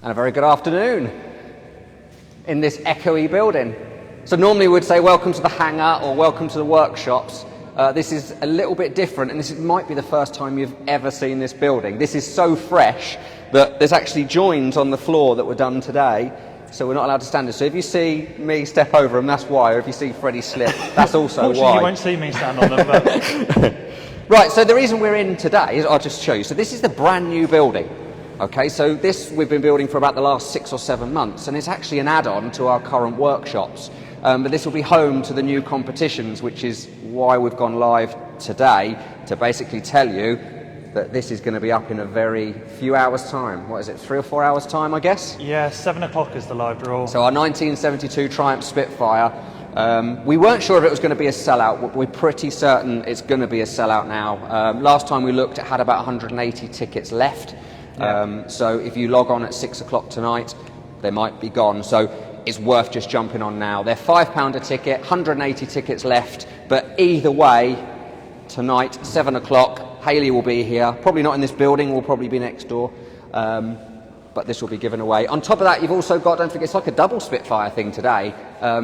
And a very good afternoon in this echoey building. So normally we'd say welcome to the hangar or welcome to the workshops. This is a little bit different, and this might be the first time you've ever seen this building. This is so fresh that there's actually joins on the floor that were done today, so we're not allowed to stand it. So if you see me step over them, that's why, or if you see Freddie slip, that's also why. Fortunately, you won't see me stand on them, but... Right, so the reason we're in today is, I'll just show you. So this is the brand new building. Okay, so this we've been building for about the last 6 or 7 months, and it's actually an add-on to our current workshops. But this will be home to the new competitions, which is why we've gone live today, to basically tell you that this is going to be up in a very few hours' time. What is it, 3 or 4 hours' time, I guess? Yeah, 7 o'clock is the live draw. So our 1972 Triumph Spitfire, we weren't sure if it was going to be a sellout, but we're pretty certain it's going to be a sellout now. Last time we looked, it had about 180 tickets left. So if you log on at 6 o'clock tonight, they might be gone. So it's worth just jumping on now. They're £5 a ticket, 180 tickets left. But either way, tonight, 7 o'clock, Hayley will be here. Probably not in this building, we'll probably be next door. But this will be given away. On top of that, you've also got, don't forget, it's like a double Spitfire thing today,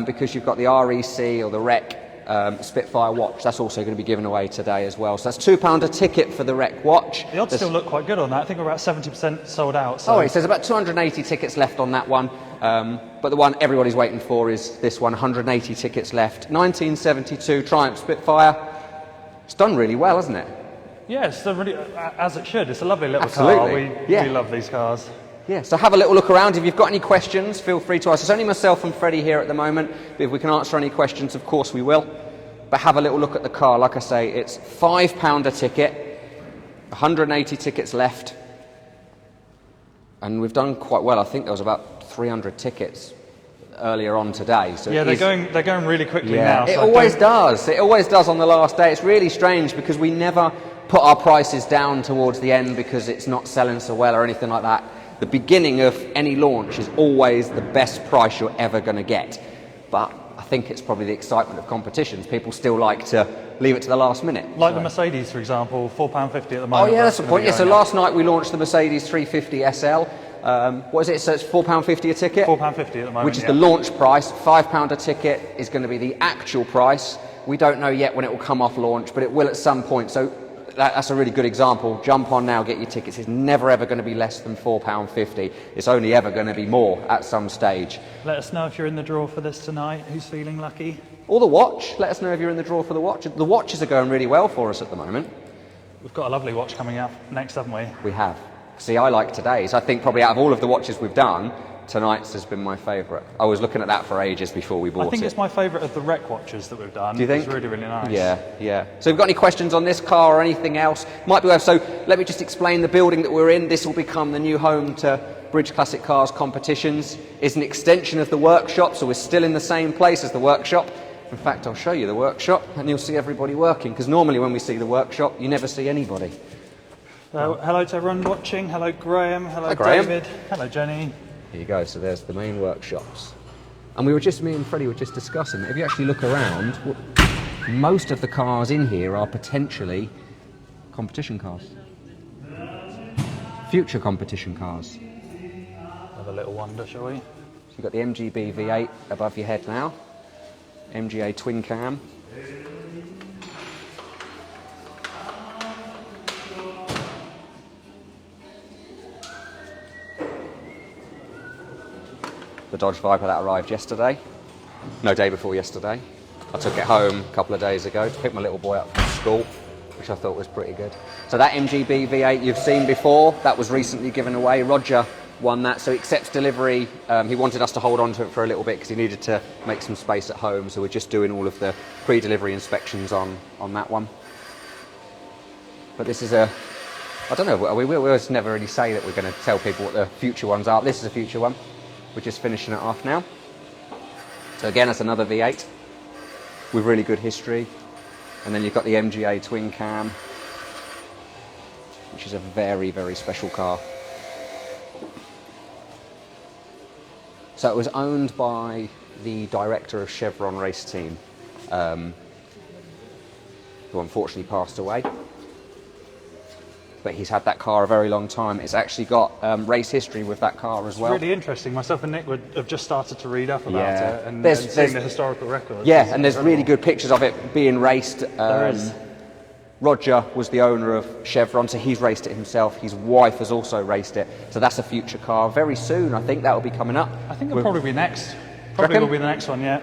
because you've got the REC or the REC Spitfire watch. That's also going to be given away today as well. So that's £2 a ticket for the REC watch. The odds still look quite good on that. I think we're about 70% sold out. So. Oh, it says about 280 tickets left on that one. But the one everybody's waiting for is this one, 180 tickets left. 1972 Triumph Spitfire. It's done really well, hasn't it? Yeah, it's really, as it should. It's a lovely little Absolutely. car. We love these cars. Yeah, so have a little look around. If you've got any questions, feel free to ask. It's only myself and Freddie here at the moment, but if we can answer any questions, of course we will. But have a little look at the car. Like I say, it's £5 a ticket, 180 tickets left, and we've done quite well. I think there was about 300 tickets earlier on today. So yeah, they're going really quickly now. It always does. It always does on the last day. It's really strange because we never put our prices down towards the end because it's not selling so well or anything like that. The beginning of any launch is always the best price you're ever going to get. But I think it's probably the excitement of competitions. People still like to leave it to the last minute. Like the Mercedes, for example, £4.50 at the moment. Oh yeah, that's the point. Yeah, so last night we launched the Mercedes 350 SL. What is it? So it's £4.50 a ticket? £4.50 at the moment, which is the launch price. £5 a ticket is going to be the actual price. We don't know yet when it will come off launch, but it will at some point. So that's a really good example. Jump on now, get your tickets. It's never ever going to be less than £4.50. It's only ever going to be more at some stage. Let us know if you're in the draw for this tonight. Who's feeling lucky? Or the watch. Let us know if you're in the draw for the watch. The watches are going really well for us at the moment. We've got a lovely watch coming up next, haven't we? We have. See, I like today's. I think probably out of all of the watches we've done, tonight's has been my favourite. I was looking at that for ages before we bought it. I think it's my favourite of the REC watches that we've done. Do you think? It's really, really nice. Yeah. So if you've got any questions on this car or anything else, might be worth. So let me just explain the building that we're in. This will become the new home to Bridge Classic Cars competitions. It's an extension of the workshop, so we're still in the same place as the workshop. In fact, I'll show you the workshop and you'll see everybody working, because normally when we see the workshop, you never see anybody. Hello to everyone watching. Hello Graham. Hello Graham. David. Hello Jenny. Here you go, so there's the main workshops. And me and Freddie were just discussing that if you actually look around, most of the cars in here are potentially competition cars. Future competition cars. Have a little wonder, shall we? So you've got the MGB V8 above your head now. MGA twin cam. The Dodge Viper that arrived yesterday. No, day before yesterday. I took it home a couple of days ago to pick my little boy up from school, which I thought was pretty good. So that MGB V8 you've seen before, that was recently given away. Roger won that, so he accepts delivery. He wanted us to hold on to it for a little bit because he needed to make some space at home, so we're just doing all of the pre-delivery inspections on that one. But this is I don't know, we always never really say that we're going to tell people what the future ones are. This is a future one. We're just finishing it off now. So again, it's another V8 with really good history. And then you've got the MGA twin cam, which is a very, very special car. So it was owned by the director of Chevron race team, who unfortunately passed away. but he's had that car a very long time. It's actually got race history with that car as well. It's really interesting. Myself and Nick have just started to read up about it and There's seeing the historical records. Yeah, and there's really good pictures of it being raced. There is. Roger was the owner of Chevron, so he's raced it himself. His wife has also raced it, so that's a future car. Very soon, I think that will be coming up. I think it'll probably be next. Probably will be the next one, yeah.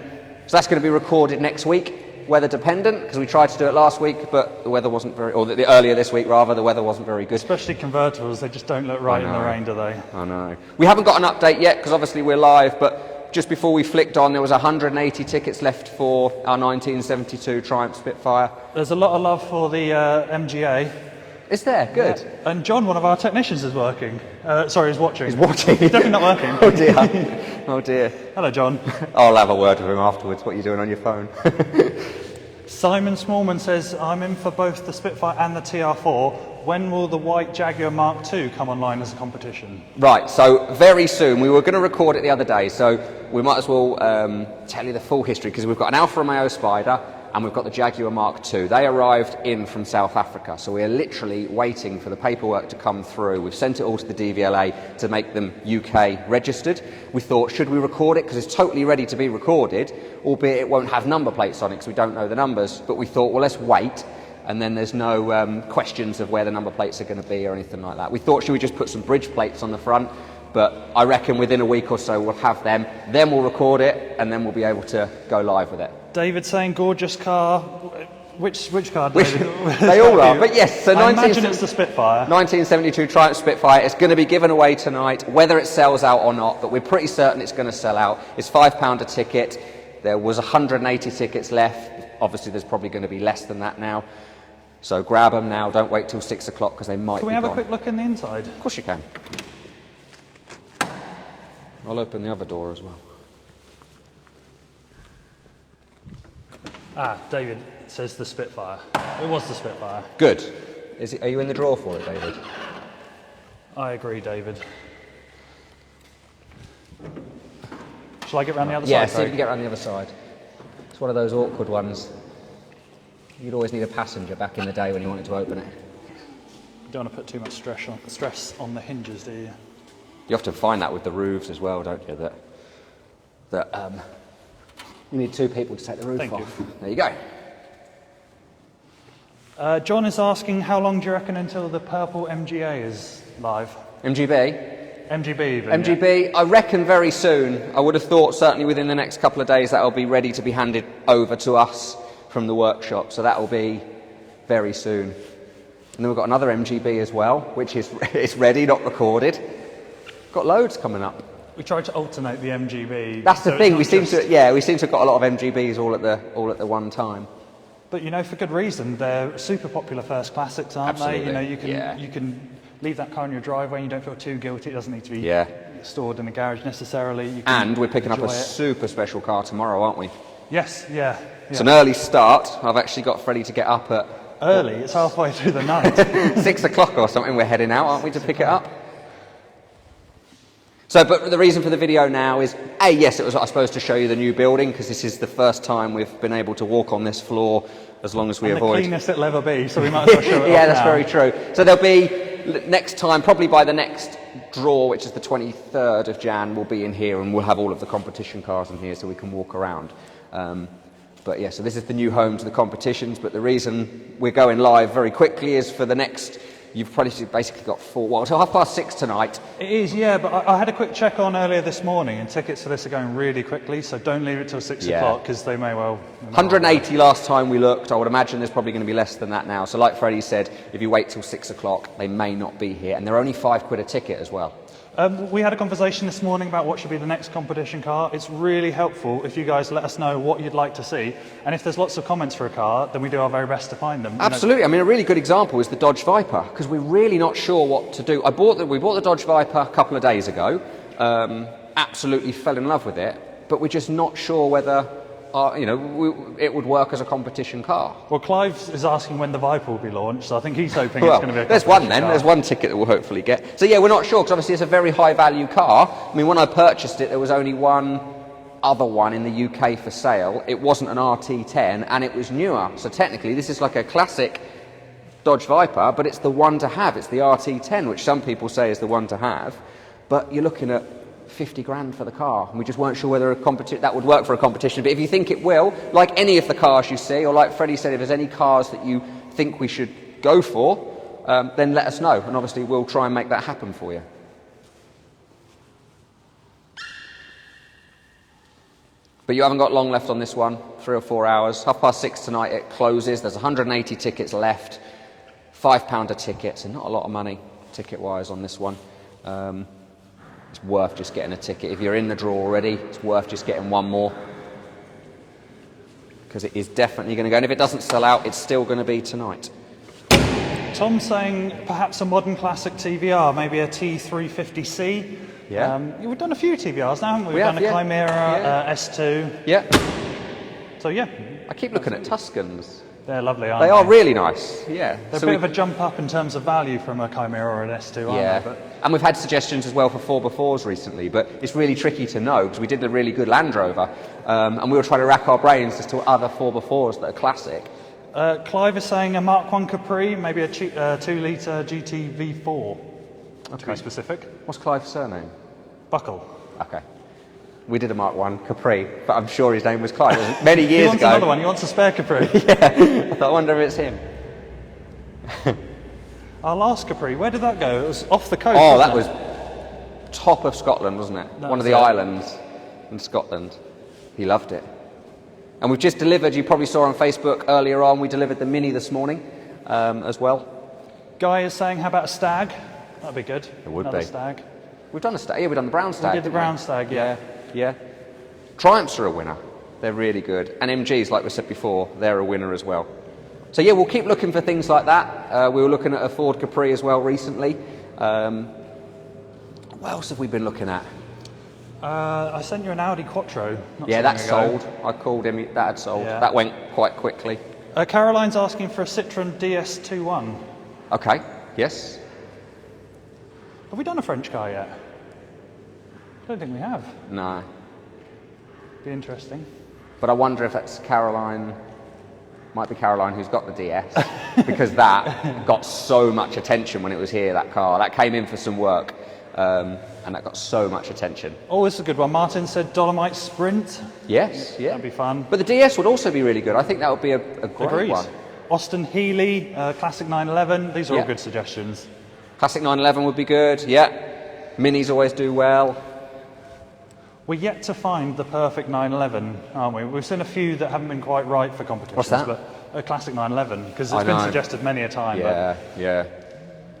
So that's going to be recorded next week, weather dependent, because we tried to do it last week, but the weather wasn't very, or earlier this week rather, the weather wasn't very good. Especially convertibles, they just don't look right in the rain, do they? I know. We haven't got an update yet, because obviously we're live, but just before we flicked on, there was 180 tickets left for our 1972 Triumph Spitfire. There's a lot of love for the MGA. Is there? Good. Yeah. And John, one of our technicians, is working. Is watching. He's watching. He's definitely not working. Oh dear. Oh dear. Hello, John. I'll have a word with him afterwards. What are you doing on your phone? Simon Smallman says, I'm in for both the Spitfire and the TR4. When will the white Jaguar Mark II come online as a competition? Right, so very soon. We were going to record it the other day, so we might as well tell you the full history, because we've got an Alfa Romeo Spider and we've got the Jaguar Mark II. They arrived in from South Africa, so we're literally waiting for the paperwork to come through. We've sent it all to the DVLA to make them UK registered. We thought, should we record it? Because it's totally ready to be recorded, albeit it won't have number plates on it because we don't know the numbers. But we thought, well, let's wait, and then there's no questions of where the number plates are going to be or anything like that. We thought, should we just put some bridge plates on the front? But I reckon within a week or so we'll have them, then we'll record it, and then we'll be able to go live with it. David saying gorgeous car. Which car, David? They all are, but yes. So I imagine it's the Spitfire. 1972 Triumph Spitfire. It's going to be given away tonight, whether it sells out or not, but we're pretty certain it's going to sell out. It's £5 a ticket. There was 180 tickets left. Obviously, there's probably going to be less than that now. So grab them now. Don't wait till 6 o'clock because they might be gone. Can we have a quick look in the inside? Of course you can. I'll open the other door as well. David says the Spitfire. It was the Spitfire. Good. Are you in the drawer for it, David? I agree, David. Shall I get round the other side? Yeah, see if you can get around the other side. It's one of those awkward ones. You'd always need a passenger back in the day when you wanted to open it. You don't want to put too much stress on the hinges, do you? You often find that with the roofs as well, don't you? That you need two people to take the roof off. You. There you go. John is asking, how long do you reckon until the purple MGA is live? MGB? MGB even. MGB, yeah. I reckon very soon. I would have thought certainly within the next couple of days that will be ready to be handed over to us from the workshop. So that will be very soon. And then we've got another MGB as well, which is it's ready, not recorded. Got loads coming up. We tried to alternate the MGB. That's the thing. We seem to have got a lot of MGBs all at the one time. But for good reason. They're super popular first classics, aren't Absolutely. they? You can leave that car in your driveway and you don't feel too guilty. It doesn't need to be stored in a garage necessarily. And we're picking up a super special car tomorrow, aren't we? Yes, yeah. It's an early start. I've actually got Freddie to get up at early. It's halfway through the night. 6 o'clock or something. We're heading out, aren't we, to pick it up? So, but the reason for the video now is, yes, it was, I suppose, to show you the new building, because this is the first time we've been able to walk on this floor as long as we avoid... the cleanest it'll ever be, so we might as well show it Yeah, that's now. very true. So there'll be, next time, probably by the next draw, which is the 23rd of Jan, we'll be in here and we'll have all of the competition cars in here so we can walk around. But yeah, so this is the new home to the competitions, but the reason we're going live very quickly is for the next... You've probably basically got till 6:30 tonight. It is, yeah, but I had a quick check on earlier this morning, and tickets for this are going really quickly, so don't leave it till 6 o'clock, because they may well... 180 last time we looked. I would imagine there's probably going to be less than that now. So like Freddie said, if you wait till 6 o'clock, they may not be here. And they're only £5 a ticket as well. We had a conversation this morning about what should be the next competition car. It's really helpful if you guys let us know what you'd like to see. And if there's lots of comments for a car, then we do our very best to find them. Absolutely. I mean, a really good example is the Dodge Viper, because we're really not sure what to do. We bought the Dodge Viper a couple of days ago. Absolutely fell in love with it, but we're just not sure whether... it would work as a competition car. Well, Clive is asking when the Viper will be launched, so I think he's hoping it's going to be a there's one then. Car. There's one ticket that we'll hopefully get. So yeah, we're not sure, because obviously it's a very high value car. I mean, when I purchased it, there was only one other one in the UK for sale. It wasn't an RT10 and it was newer. So technically this is like a classic Dodge Viper, but it's the one to have. It's the RT10, which some people say is the one to have, but you're looking at 50 grand for the car, and we just weren't sure whether that would work for a competition. But if you think it will, like any of the cars you see, or like Freddie said, if there's any cars that you think we should go for, then let us know, and obviously we'll try and make that happen for you. But you haven't got long left on this one, 3 or 4 hours. 6:30 tonight it closes. There's 180 tickets left, £5 a ticket, so not a lot of money ticket-wise on this one. It's worth just getting a ticket. If you're in the draw already, it's worth just getting one more, because it is definitely going to go. And if it doesn't sell out, it's still going to be tonight. Tom's saying perhaps a modern classic TVR, maybe a T350C. Yeah. We've done a few TVRs now, haven't we? We We've have, done a yeah. Chimera, S2. Yeah. So yeah. I keep looking at Tuscans. They're lovely, aren't They they? are really nice, yeah. They're a bit of a jump up in terms of value from a Chimera or an S2, aren't Yeah, they? But and we've had suggestions as well for 4x4s recently, but it's really tricky to know, because we did a really good Land Rover, and we were trying to rack our brains as to other 4x4s that are classic. Clive is saying a Mark 1 Capri, maybe a 2-litre GT V4, to be specific. What's Clive's surname? Buckle. Okay. We did a Mark 1 Capri, but I'm sure his name was Clive. It was many years He wants ago. another one, he wants a spare Capri. Yeah, I thought, I wonder if it's him. Our last Capri, where did that go? It was off the coast, Oh, wasn't that it? was top of Scotland, wasn't it? That One of was the it. islands in Scotland. He loved it. And we've just delivered, you probably saw on Facebook earlier on, we delivered the Mini this morning as well. Guy is saying, how about a Stag? That'd be good. It would Another be. Stag. We've done a Stag, yeah, we've done the Brown Stag. We did the didn't Brown Stag, yeah. Yeah. Triumphs are a winner. They're really good. And MGs, like we said before, they're a winner as well. So yeah, we'll keep looking for things like that. We were looking at a Ford Capri as well recently. What else have we been looking at? I sent you an Audi Quattro. Yeah, that that's sold. I called him, that had sold. Yeah. That went quite quickly. Caroline's asking for a Citroen DS21. Okay, yes. Have we done a French car yet? I don't think we have. No. Be interesting. But I wonder if that's Caroline, might be Caroline who's got the DS, because that got so much attention when it was here, that car. That came in for some work, and that got so much attention. Oh, this is a good one. Martin said Dolomite Sprint. Yes, yeah. That'd be fun. But the DS would also be really good. I think that would be a great Agreed. one. Austin Healey, Classic 911. These are Yeah. all good suggestions. Classic 911 would be good, yeah. Minis always do well. We're yet to find the perfect 911, aren't we? We've seen a few that haven't been quite right for competitions. What's that? But a Classic 911, because I it's been know. suggested many a time. Yeah, yeah. But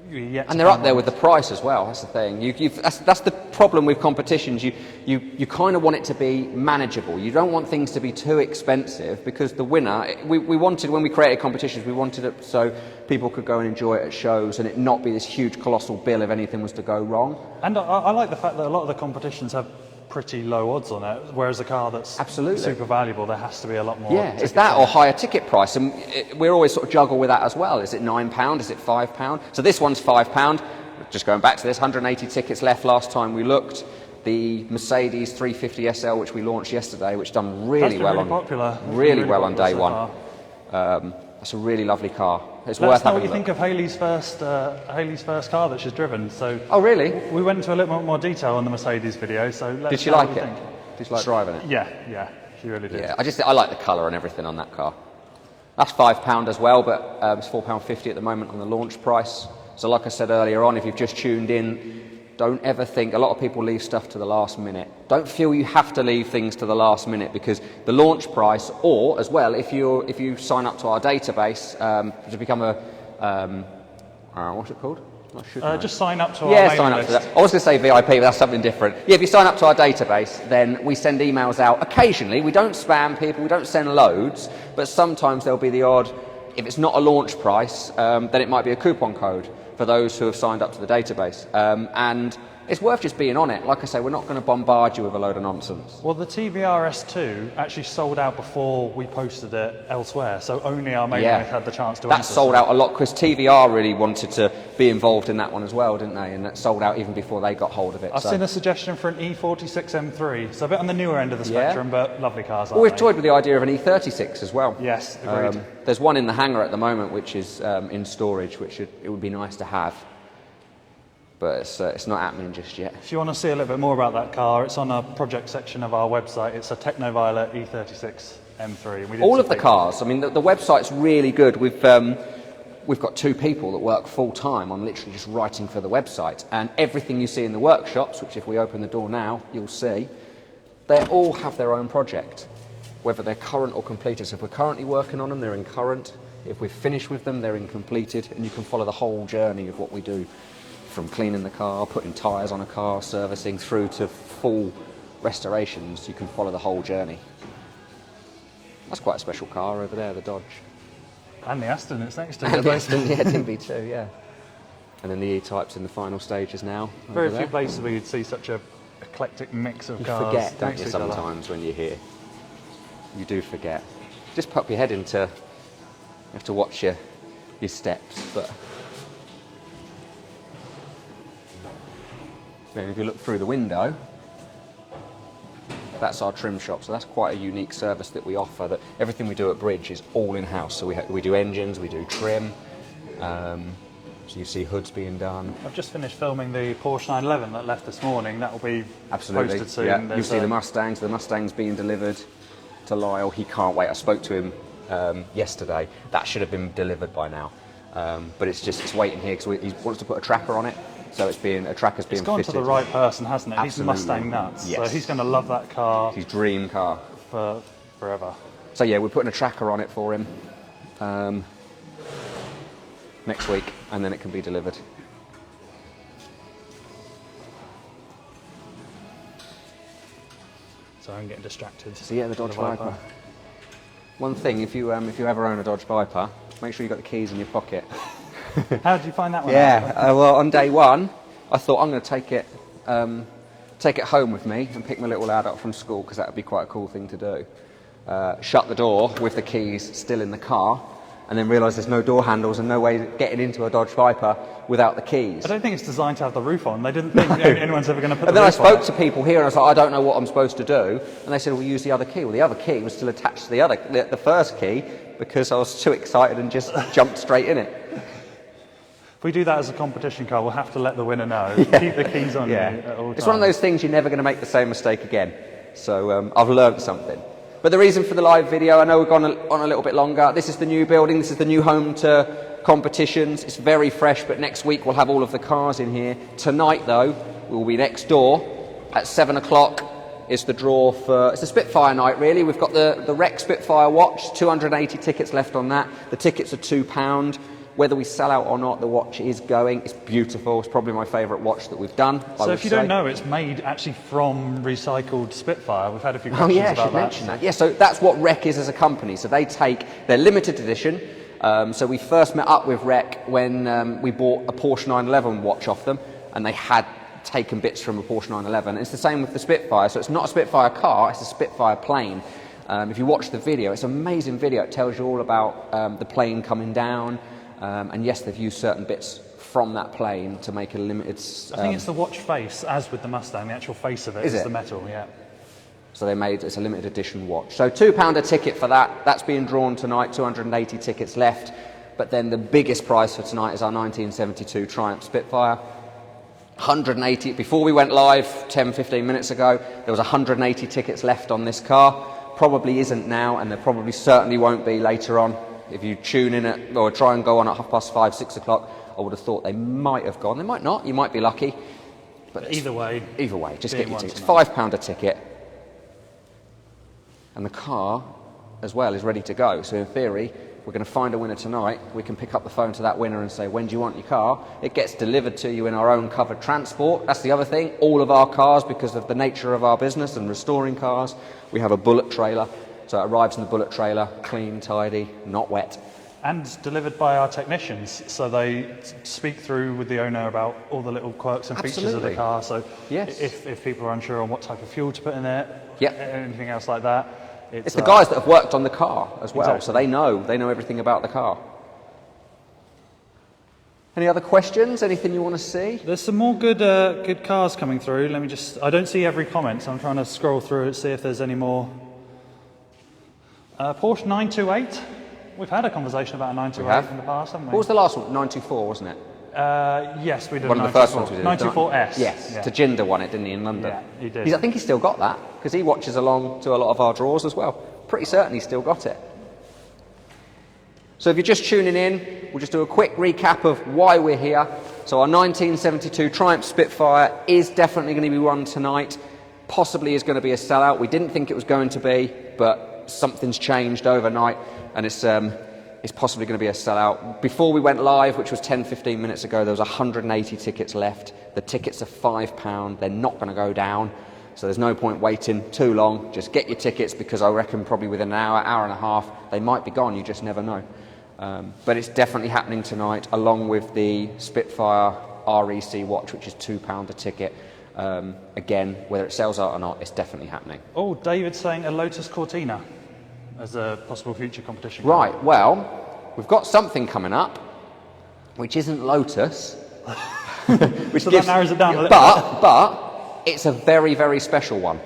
we're yet to And they're up find there one. with the price as well. That's the thing. That's the problem with competitions. You kind of want it to be manageable. You don't want things to be too expensive, because the winner. We wanted, when we created competitions, we wanted it so people could go and enjoy it at shows and it not be this huge colossal bill if anything was to go wrong. And I like the fact that a lot of the competitions have pretty low odds on it, whereas a car that's Absolutely. super valuable, there has to be a lot more. Yeah, it's tickets that on or it. higher ticket price, and we're always sort of juggle with that as well. Is it £9? Is it £5? So this one's £5. Just going back to this, 180 tickets left last time we looked. The Mercedes 350 SL, which we launched yesterday, which done really That's been well really on popular. That's been really well on popular day so one. far. That's a really lovely car. It's Let worth us know having what you a think look. of Haley's first car that she's driven. So Oh really? we went into a little bit more detail on the Mercedes video. So let Did us she know like what you it? think. Did she like driving it? Yeah, she really did. Yeah, I like the colour and everything on that car. That's £5 as well, but it's £4.50 at the moment on the launch price. So like I said earlier on, if you've just tuned in, don't ever think, a lot of people leave stuff to the last minute. Don't feel you have to leave things to the last minute, because the launch price, or as well, if you sign up to our database to become a, what's it called? I should know. Just sign up to our Yeah, mailing sign up to list. that. I was going to say VIP, but that's something different. Yeah, if you sign up to our database, then we send emails out occasionally. We don't spam people, we don't send loads, but sometimes there'll be the odd, if it's not a launch price, then it might be a coupon code for those who have signed up to the database. And it's worth just being on it. Like I say, we're not going to bombard you with a load of nonsense. Well, the TVR S2 actually sold out before we posted it elsewhere, so only our mailing list had the chance to That enter. sold out a lot because TVR really wanted to be involved in that one as well, didn't they? And that sold out even before they got hold of it. I've seen a suggestion for an E46 M3, so a bit on the newer end of the spectrum, but lovely cars, aren't We've they? toyed with the idea of an E36 as well. Yes, agreed. There's one in the hangar at the moment which is in storage, which it would be nice to have. But it's not happening just yet. If you want to see a little bit more about that car, it's on a project section of our website. It's a Techno-Violet E36 M3. All of the cars, I mean, the website's really good. We've got 2 people that work full-time on literally just writing for the website. And everything you see in the workshops, which if we open the door now, you'll see, they all have their own project, whether they're current or completed. So if we're currently working on them, they're in current. If we're finished with them, they're in completed. And you can follow the whole journey of what we do, from cleaning the car, putting tyres on a car, servicing, through to full restorations. You can follow the whole journey. That's quite a special car over there, the Dodge. And the Aston it's next to. And the Aston, yeah, DB2, yeah. And then the E-Type's in the final stages now. Very few places where you'd see such a eclectic mix of cars. You forget, don't next you, to each other. sometimes when you're here. You do forget. Just pop your head into... You have to watch your steps, but... Then if you look through the window, that's our trim shop. So that's quite a unique service that we offer. That everything we do at Bridge is all in-house. So we do engines, we do trim. So you see hoods being done. I've just finished filming the Porsche 911 that left this morning. That will be Absolutely. posted soon. Yeah. You'll see the Mustangs. The Mustang's being delivered to Lyle. He can't wait. I spoke to him yesterday. That should have been delivered by now. But it's waiting here because he wants to put a tracker on it. So a tracker's being fitted. It's gone to the right person, hasn't it? Absolutely. He's Mustang nuts. Yes. So he's going to love that car. His dream car. For forever. So yeah, we're putting a tracker on it for him next week, and then it can be delivered. So I'm getting distracted. So yeah, the Dodge Viper. One thing, if you ever own a Dodge Viper, make sure you've got the keys in your pocket. How did you find that one out? Yeah, well, on day one, I thought I'm going to take it home with me and pick my little lad up from school, because that would be quite a cool thing to do. Shut the door with the keys still in the car, and then realise there's no door handles and no way getting into a Dodge Viper without the keys. I don't think it's designed to have the roof on. They didn't think anyone's ever going to put the And then I roof on. spoke to people here and I was like, I don't know what I'm supposed to do. And they said, well, use the other key. Well, the other key was still attached to the first key, because I was too excited and just jumped straight in it. If we do that as a competition car, we'll have to let the winner know. Keep the keys on you at all times. It's one of those things you're never going to make the same mistake again. So I've learned something. But the reason for the live video, I know we've gone on a little bit longer. This is the new building. This is the new home to competitions. It's very fresh, but next week we'll have all of the cars in here. Tonight, though, we'll be next door at 7 o'clock. It's the draw for... It's a Spitfire night, really. We've got the Rec Spitfire watch, 280 tickets left on that. The tickets are £2. Whether we sell out or not, the watch is going. It's beautiful. It's probably my favourite watch that we've done. So if you don't know, it's made actually from recycled Spitfire. We've had a few questions I about should that. mention that. Yeah, so that's what Rec is as a company. So they take their limited edition. So we first met up with Rec when we bought a Porsche 911 watch off them, and they had taken bits from a Porsche 911. It's the same with the Spitfire. So it's not a Spitfire car, it's a Spitfire plane. If you watch the video, it's an amazing video. It tells you all about the plane coming down. And yes, they've used certain bits from that plane to make a limited... I think it's the watch face, as with the Mustang. The actual face of it is the metal, yeah. So it's a limited edition watch. So £2 a ticket for that. That's being drawn tonight, 280 tickets left. But then the biggest prize for tonight is our 1972 Triumph Spitfire. 180, before we went live 10, 15 minutes ago, there was 180 tickets left on this car. Probably isn't now, and there probably certainly won't be later on. If you tune in or try and go on at 5:30, 6 o'clock, I would have thought they might have gone. They might not. You might be lucky. But either way, just get your tickets. £5 a ticket. And the car, as well, is ready to go. So in theory, we're going to find a winner tonight. We can pick up the phone to that winner and say, when do you want your car? It gets delivered to you in our own covered transport. That's the other thing. All of our cars, because of the nature of our business and restoring cars, we have a bullet trailer. So it arrives in the bullet trailer, clean, tidy, not wet. And delivered by our technicians, so they speak through with the owner about all the little quirks and features of the Absolutely. car. So Yes. if people are unsure on what type of fuel to put in it, Yep. anything else like that, It's the guys that have worked on the car as well, so Exactly. they know everything about the car. Any other questions? Anything you want to see? There's some more good cars coming through. Let me I don't see every comment, so I'm trying to scroll through it, see if there's any more. Porsche 928. We've had a conversation about a 928 in the past, haven't we? What was the last one? 924, wasn't it? Yes, we did. One of the first ones we did. 924S. Yes, Yeah. Tajinder won it, didn't he, in London? Yeah, he did. I think he's still got that, because he watches along to a lot of our draws as well. Pretty certain he's still got it. So if you're just tuning in, we'll just do a quick recap of why we're here. So our 1972 Triumph Spitfire is definitely going to be won tonight. Possibly is going to be a sellout. We didn't think it was going to be, but something's changed overnight, and it's possibly going to be a sellout. Before we went live, which was 10-15 minutes ago, there was 180 tickets left. The tickets are £5. They're not going to go down, so there's no point waiting too long. Just get your tickets, because I reckon probably within an hour and a half, they might be gone. You just never know. But it's definitely happening tonight, along with the Spitfire REC watch, which is £2 a ticket. Again, whether it sells out or not, it's definitely happening. Oh, David's saying a Lotus Cortina as a possible future competition. Right, well, we've got something coming up, which isn't Lotus. Which So that narrows it down a little but it's a very, very special one.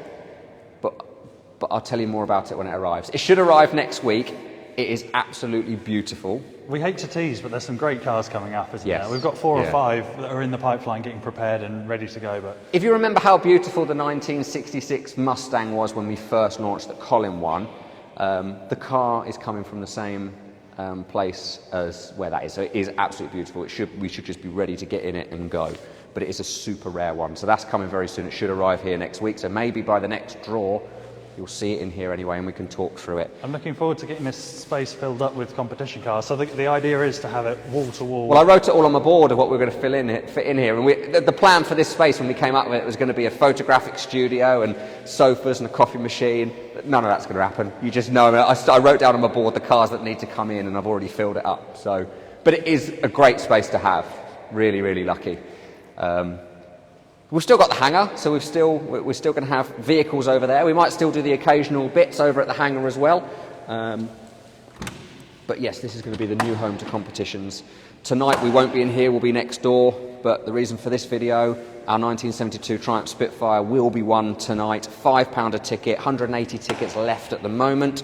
But I'll tell you more about it when it arrives. It should arrive next week. It is absolutely beautiful. We hate to tease, but there's some great cars coming up, isn't Yes. there? We've got 4 or Yeah. 5that are in the pipeline getting prepared and ready to go. But If you remember how beautiful the 1966 Mustang was when we first launched that Colin won, the car is coming from the same place as where that is. So it is absolutely beautiful. We should just be ready to get in it and go. But it is a super rare one. So that's coming very soon. It should arrive here next week. So maybe by the next draw, you'll see it in here anyway, and we can talk through it. I'm looking forward to getting this space filled up with competition cars. So the idea is to have it wall to wall. Well, I wrote it all on my board of what we're going to fit in here. And the plan for this space when we came up with it was going to be a photographic studio and sofas and a coffee machine. But none of that's going to happen. You just know. I wrote down on my board the cars that need to come in, and I've already filled it up. So, but it is a great space to have. Really, really lucky. We've still got the hangar, so we're still going to have vehicles over there. We might still do the occasional bits over at the hangar as well. But yes, this is going to be the new home to competitions. Tonight we won't be in here, we'll be next door. But the reason for this video, our 1972 Triumph Spitfire will be won tonight. £5 a ticket, 180 tickets left at the moment.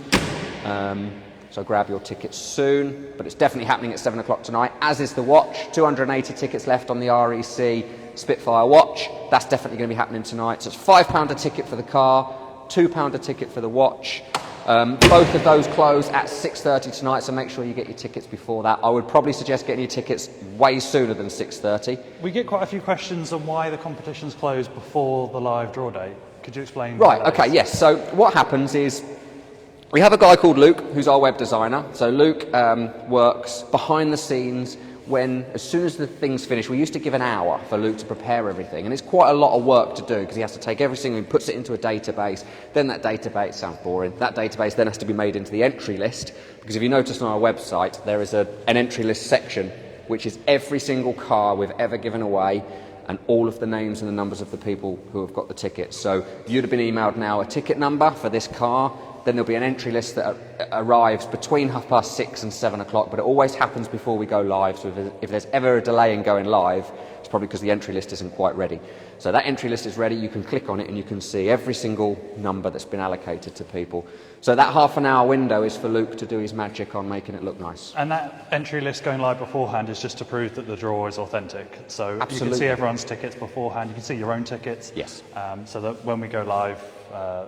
So grab your tickets soon. But it's definitely happening at 7 o'clock tonight, as is the watch. 280 tickets left on the REC Spitfire watch. That's definitely going to be happening tonight. So it's £5 a ticket for the car, £2 a ticket for the watch. Both of those close at 6:30 tonight, so make sure you get your tickets before that. I would probably suggest getting your tickets way sooner than 6:30. We get quite a few questions on why the competitions close before the live draw date. Could you explain? Right, why that okay, is? yes. So what happens is we have a guy called Luke, who's our web designer. So Luke works behind the scenes as soon as the thing's finished. We used to give an hour for Luke to prepare everything, and it's quite a lot of work to do, because he has to take every single, he puts it into a database, then that database, sounds boring, that database then has to be made into the entry list, because if you notice on our website, there is an entry list section, which is every single car we've ever given away, and all of the names and the numbers of the people who have got the tickets. So you'd have been emailed now a ticket number for this car, then there'll be an entry list that arrives between 6:30 and 7 o'clock, but it always happens before we go live. So if there's ever a delay in going live, it's probably because the entry list isn't quite ready. So that entry list is ready, you can click on it and you can see every single number that's been allocated to people. So that half an hour window is for Luke to do his magic on making it look nice. And that entry list going live beforehand is just to prove that the draw is authentic. So you can Absolutely. see everyone's tickets beforehand, you can see your own tickets. Yes. So that when we go live,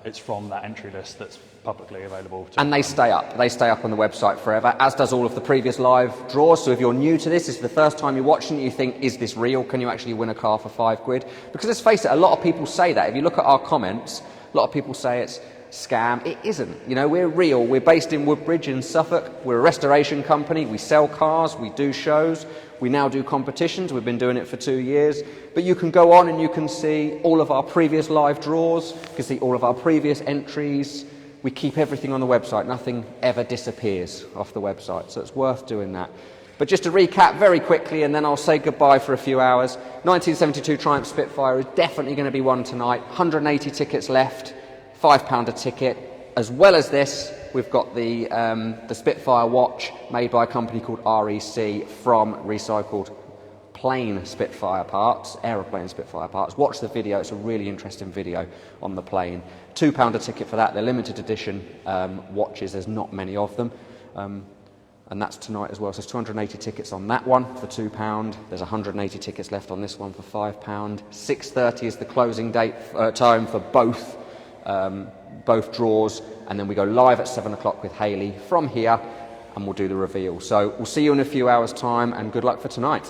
it's from that entry list that's publicly available. And they stay up. They stay up on the website forever, as does all of the previous live draws. So if you're new to this is the first time you're watching it, you think, is this real? Can you actually win a car for £5? Because let's face it, a lot of people say that. If you look at our comments, a lot of people say it's scam. It isn't. You know, we're real. We're based in Woodbridge in Suffolk. We're a restoration company. We sell cars. We do shows. We now do competitions. We've been doing it for 2 years. But you can go on and you can see all of our previous live draws. You can see all of our previous entries. we keep everything on the website. Nothing ever disappears off the website, so it's worth doing that. But just to recap very quickly, and then I'll say goodbye for a few hours. 1972 Triumph Spitfire is definitely going to be won tonight. 180 tickets left, £5 a ticket. As well as this, we've got the Spitfire watch made by a company called REC from recycled plane Spitfire parts, aeroplane Spitfire parts. Watch the video, it's a really interesting video on the plane. £2 a ticket for that. They're limited edition watches, there's not many of them. And that's tonight as well. So there's 280 tickets on that one for £2. There's 180 tickets left on this one for £5. 6:30 is the closing date time for both draws, and then we go live at 7 o'clock with Hayley from here, and we'll do the reveal. So we'll see you in a few hours' time, and good luck for tonight.